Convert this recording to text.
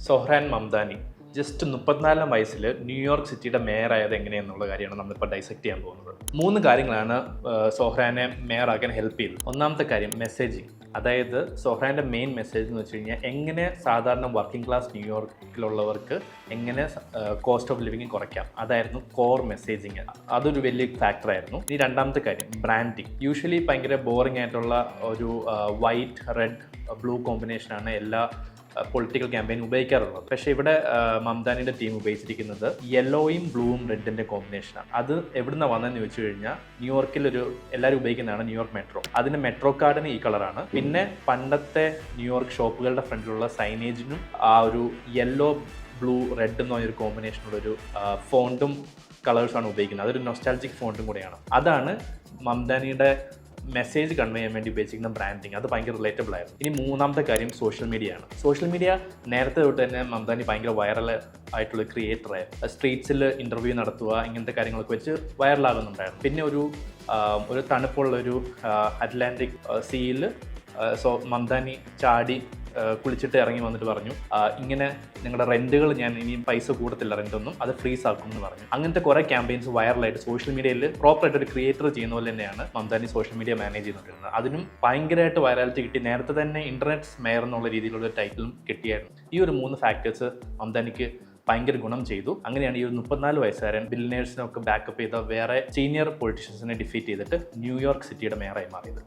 Zohran Mamdani just 34 വയസ്സിൽ New York സിറ്റിയുടെ മേയറായത് എങ്ങനെയെന്നുള്ള കാര്യമാണ് നമ്മളിപ്പോൾ ഡൈസെക്ട് ചെയ്യാൻ പോകുന്നത്. 3 കാര്യങ്ങളാണ് സൊഹ്റാനെ മേയറാക്കാൻ ഹെൽപ്പ് ചെയ്തത്. ഒന്നാമത്തെ കാര്യം മെസ്സേജിങ്. അതായത് സൊഹ്റാൻ്റെ മെയിൻ മെസ്സേജ് എന്ന് വെച്ച് കഴിഞ്ഞാൽ എങ്ങനെ സാധാരണ വർക്കിംഗ് ക്ലാസ് ന്യൂയോർക്കിലുള്ളവർക്ക് എങ്ങനെ കോസ്റ്റ് ഓഫ് ലിവിങ് കുറയ്ക്കാം, അതായിരുന്നു കോർ മെസ്സേജിങ്. അതൊരു വലിയ ഫാക്ടറായിരുന്നു. ഇനി രണ്ടാമത്തെ കാര്യം ബ്രാൻഡിങ്. യൂഷ്വലി ഭയങ്കര ബോറിംഗ് ആയിട്ടുള്ള ഒരു വൈറ്റ് റെഡ് ബ്ലൂ കോമ്പിനേഷനാണ് എല്ലാ പൊളിറ്റിക്കൽ ക്യാമ്പയിൻ ഉപയോഗിക്കാറുള്ളത്. പക്ഷേ ഇവിടെ മംദാനിയുടെ ടീം ഉപയോഗിച്ചിരിക്കുന്നത് യെല്ലോയും ബ്ലൂവും റെഡിൻ്റെ കോമ്പിനേഷനാണ്. അത് എവിടുന്ന വന്നതെന്ന് ചോദിച്ചു കഴിഞ്ഞാൽ ന്യൂയോർക്കിൽ എല്ലാവരും ഉപയോഗിക്കുന്നതാണ് ന്യൂയോർക്ക് മെട്രോ. അതിൻ്റെ മെട്രോ കാർഡിന് ഈ കളറാണ്. പിന്നെ പണ്ടത്തെ ന്യൂയോർക്ക് ഷോപ്പുകളുടെ ഫ്രണ്ടിലുള്ള സൈനേജിനും ആ ഒരു യെല്ലോ ബ്ലൂ റെഡ് എന്ന് പറഞ്ഞൊരു കോമ്പിനേഷനുള്ളൊരു ഫോണ്ടും കളേഴ്സാണ് ഉപയോഗിക്കുന്നത്. അതൊരു നൊസ്റ്റാൾജിക് ഫോണ്ടും കൂടെയാണ്. അതാണ് മംദാനിയുടെ മെസ്സേജ് കൺവേ ചെയ്യാൻ വേണ്ടി ഉപയോഗിച്ചിരിക്കുന്ന ബ്രാൻഡിങ്. അത് ഭയങ്കര റിലേറ്റബിൾ ആയിരുന്നു. ഇനി മൂന്നാമത്തെ കാര്യം സോഷ്യൽ മീഡിയ ആണ്. സോഷ്യൽ മീഡിയ നേരത്തെ തൊട്ട് തന്നെ മംദാനി ഭയങ്കര വൈറൽ ആയിട്ടുള്ള ക്രിയേറ്ററായിരുന്നു. സ്ട്രീറ്റ്സിൽ ഇൻ്റർവ്യൂ നടത്തുക, ഇങ്ങനത്തെ കാര്യങ്ങളൊക്കെ വെച്ച് വൈറലാകുന്നുണ്ടായിരുന്നു. പിന്നെ ഒരു തണുപ്പുള്ളൊരു അറ്റ്ലാന്റിക് സീയിൽ മംദാനി ചാടി കുളിച്ചിട്ട് ഇറങ്ങി വന്നിട്ട് പറഞ്ഞു, ഇങ്ങനെ നിങ്ങളുടെ റെൻറ്റുകൾ ഞാൻ ഇനിയും പൈസ കൂടത്തില്ല, റെൻറ്റൊന്നും, അത് ഫ്രീസ് ആക്കും എന്ന് പറഞ്ഞു. അങ്ങനത്തെ കുറേ ക്യാമ്പയിൻസ് വൈറലായിട്ട് സോഷ്യൽ മീഡിയയിൽ പ്രോപ്പറായിട്ട് ഒരു ക്രിയേറ്റർ ചെയ്യുന്ന പോലെ തന്നെയാണ് മംദാനി സോഷ്യൽ മീഡിയ മാനേജ് ചെയ്തുകൊണ്ടിരുന്നത്. അതിനും ഭയങ്കരമായിട്ട് വൈറാലിറ്റി കിട്ടി. നേരത്തെ തന്നെ ഇൻ്റർനെറ്റ് മേയർ എന്നുള്ള രീതിയിലുള്ള ടൈറ്റിലും കിട്ടിയായിരുന്നു. ഈ ഒരു 3 ഫാക്ടേഴ്സ് മംദാനിക്ക് ഭയങ്കര ഗുണം ചെയ്തു. അങ്ങനെയാണ് ഈ ഒരു 34 വയസ്സുകാരൻ ബില്ലിനേഴ്സിനൊക്കെ ബാക്കപ്പ് ചെയ്ത വേറെ സീനിയർ പൊളിറ്റീഷ്യൻസിനെ ഡിഫീറ്റ് ചെയ്തിട്ട് ന്യൂയോർക്ക് സിറ്റിയുടെ മേയറായി മാറിയത്.